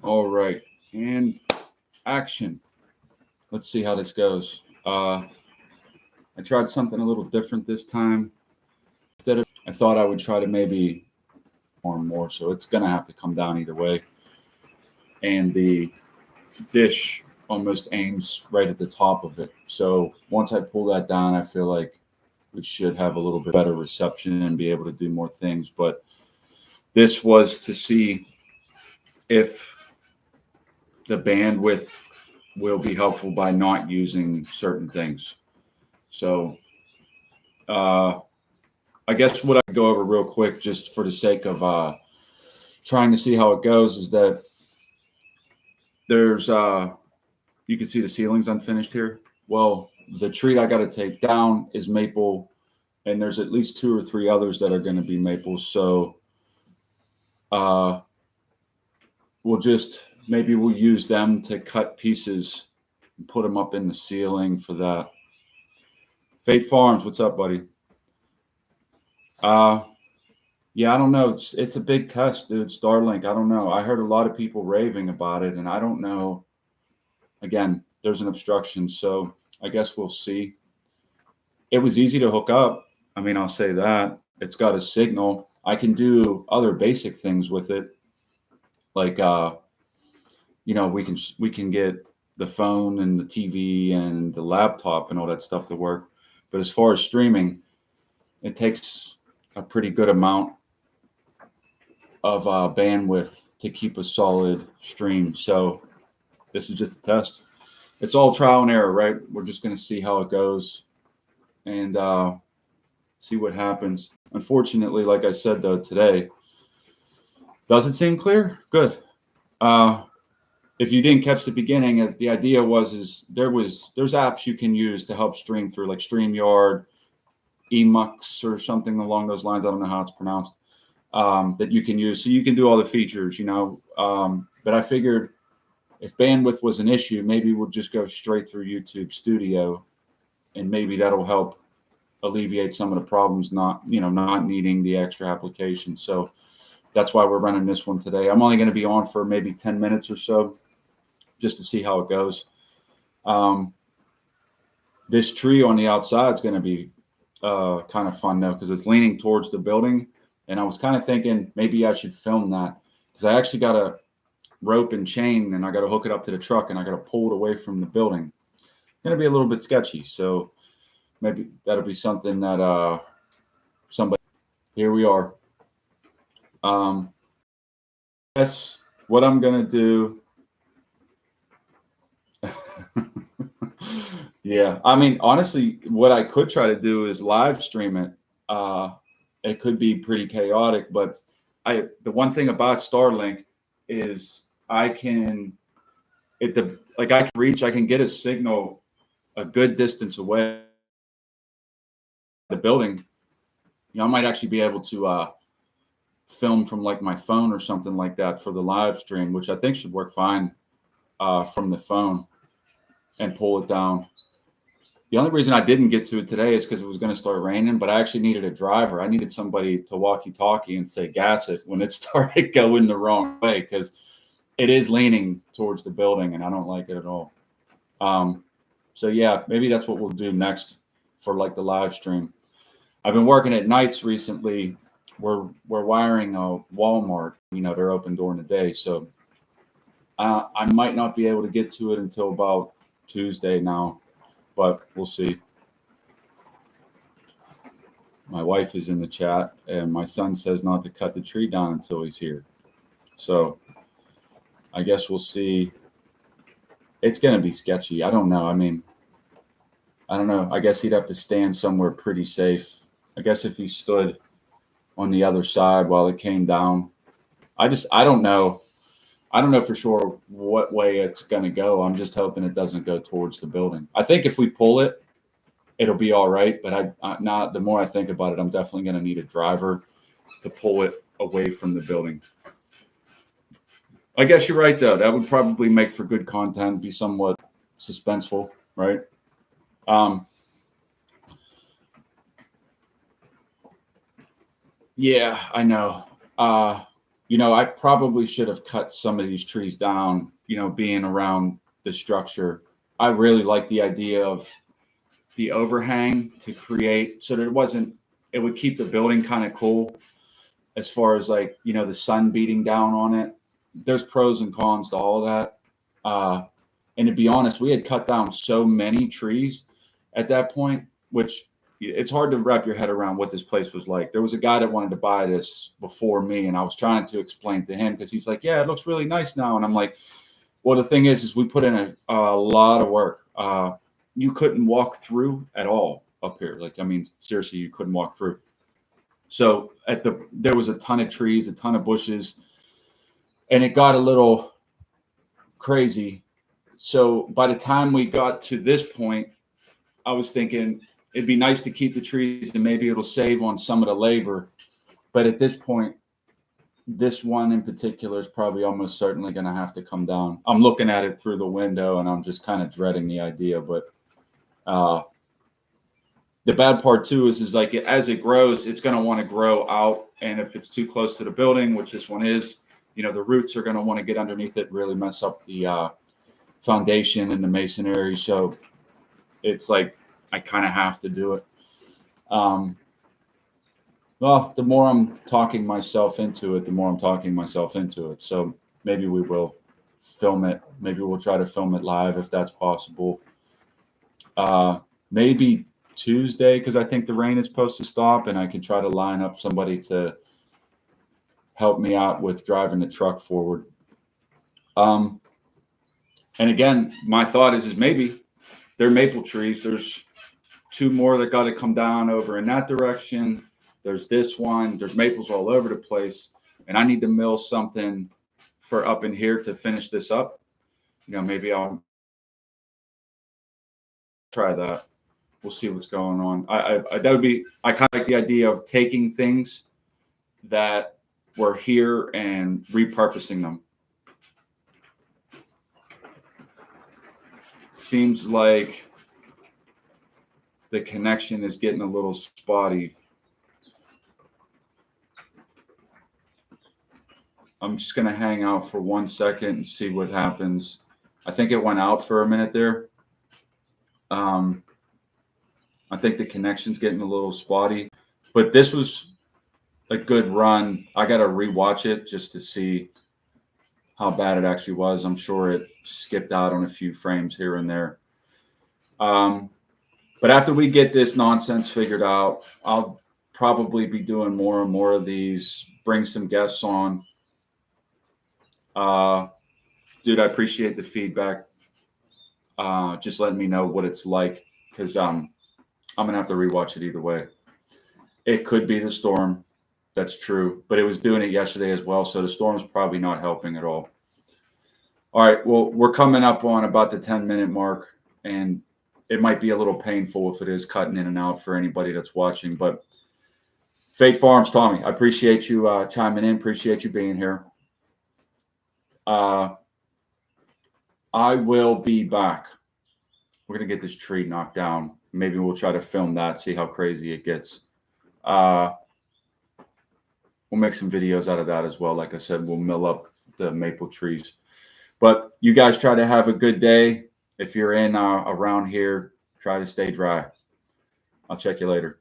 All right, and action. Let's see how this goes. I tried something a little different this time. Instead of, I thought I would try to maybe more, so it's gonna have to come down either way. And the dish almost aims right at the top of it. So once I pull that down, I feel like we should have a little bit better reception and be able to do more things. But this was to see if the bandwidth will be helpful by not using certain things. So uh, I guess what I could go over real quick, just for the sake of trying to see how it goes, is that there's you can see the ceiling's unfinished here. Well, the tree I got to take down is maple, and there's at least two or three others that are going to be maple. So uh, we'll use them to cut pieces and put them up in the ceiling for that. Fate Farms, what's up, buddy? Uh, yeah, I don't know. It's a big test, dude. Starlink, I don't know. I heard a lot of people raving about it, and I don't know. Again, there's an obstruction, so I guess we'll see. It was easy to hook up. I mean, I'll say that. It's got a signal. I can do other basic things with it, like we can get the phone and the TV and the laptop and all that stuff to work. But as far as streaming, it takes a pretty good amount of bandwidth to keep a solid stream. So this is just a test. It's all trial and error, right? We're just going to see how it goes and see what happens. Unfortunately, like I said, though, today, does it seem clear? Good. If you didn't catch the beginning, the idea is there's apps you can use to help stream through, like StreamYard, Emux, or something along those lines. I don't know how it's pronounced. That you can use, so you can do all the features, But I figured if bandwidth was an issue, maybe we'll just go straight through YouTube Studio, and maybe that'll help alleviate some of the problems, not needing the extra application. So that's why we're running this one today. I'm only going to be on for maybe 10 minutes or so, just to see how it goes. This tree on the outside is going to be kind of fun though, because it's leaning towards the building. And I was kind of thinking maybe I should film that, because I actually got a rope and chain and I got to hook it up to the truck and I got to pull it away from the building. It's going to be a little bit sketchy. So maybe that'll be something that somebody, here we are. Yes, what I'm going to do. Yeah, I mean, honestly, what I could try to do is live stream it. It could be pretty chaotic, but the one thing about Starlink is I can get a signal a good distance away the building. I might actually be able to film from like my phone or something like that for the live stream, which I think should work fine from the phone, and pull it down. The only reason I didn't get to it today is because it was going to start raining, but I actually needed a driver. I needed somebody to walkie-talkie and say gas it when it started going the wrong way, because it is leaning towards the building and I don't like it at all. So yeah, maybe that's what we'll do next for like the live stream. I've been working at nights recently. We're wiring a Walmart. They're open during the day, so I might not be able to get to it until about Tuesday now, but we'll see. My wife is in the chat, and my son says not to cut the tree down until he's here. So I guess we'll see. It's going to be sketchy. I don't know. I mean, I don't know. I guess he'd have to stand somewhere pretty safe. I guess if he stood on the other side while it came down. I don't know. I don't know for sure what way it's going to go. I'm just hoping it doesn't go towards the building. I think if we pull it, it'll be all right. But the more I think about it, I'm definitely going to need a driver to pull it away from the building. I guess you're right, though. That would probably make for good content, be somewhat suspenseful, right? Yeah, I know. I probably should have cut some of these trees down, being around the structure. I really like the idea of the overhang to create so that it would keep the building kind of cool as far as like, the sun beating down on it. There's pros and cons to all of that. And to be honest, we had cut down so many trees at that point, which it's hard to wrap your head around what this place was like. There was a guy that wanted to buy this before me, and I was trying to explain to him because he's like, yeah, it looks really nice now. And I'm like, well, the thing is we put in a lot of work. You couldn't walk through at all up here. Like, I mean, seriously, you couldn't walk through. So there was a ton of trees, a ton of bushes, and it got a little crazy. So by the time we got to this point, I was thinking it'd be nice to keep the trees and maybe it'll save on some of the labor. But at this point, this one in particular is probably almost certainly going to have to come down. I'm looking at it through the window and I'm just kind of dreading the idea. But the bad part too is like as it grows, it's going to want to grow out. And if it's too close to the building, which this one is, the roots are going to want to get underneath it, really mess up the foundation and the masonry. So it's like I kind of have to do it. Well, the more I'm talking myself into it, So maybe we will film it. Maybe we'll try to film it live if that's possible. Maybe Tuesday, because I think the rain is supposed to stop and I can try to line up somebody to help me out with driving the truck forward. And again, my thought is maybe they're maple trees. There's 2 more that got to come down over in that direction. There's this one. There's maples all over the place. And I need to mill something for up in here to finish this up. Maybe I'll try that. We'll see what's going on. I kind of like the idea of taking things that were here and repurposing them. Seems like the connection is getting a little spotty. I'm just going to hang out for 1 second and see what happens. I think it went out for a minute there. I think the connection's getting a little spotty, but this was a good run. I got to rewatch it just to see how bad it actually was. I'm sure it skipped out on a few frames here and there. But after we get this nonsense figured out, I'll probably be doing more and more of these, bring some guests on. Dude, I appreciate the feedback. Just letting me know what it's like, because I'm going to have to rewatch it either way. It could be the storm. That's true. But it was doing it yesterday as well, so the storm's probably not helping at all. All right, well, we're coming up on about the 10-minute mark, and it might be a little painful if it is cutting in and out for anybody that's watching. But Fate Farms, Tommy, I appreciate you chiming in. Appreciate you being here. I will be back. We're going to get this tree knocked down. Maybe we'll try to film that, see how crazy it gets. We'll make some videos out of that as well. Like I said, we'll mill up the maple trees. But you guys try to have a good day. If you're in around here, try to stay dry. I'll check you later.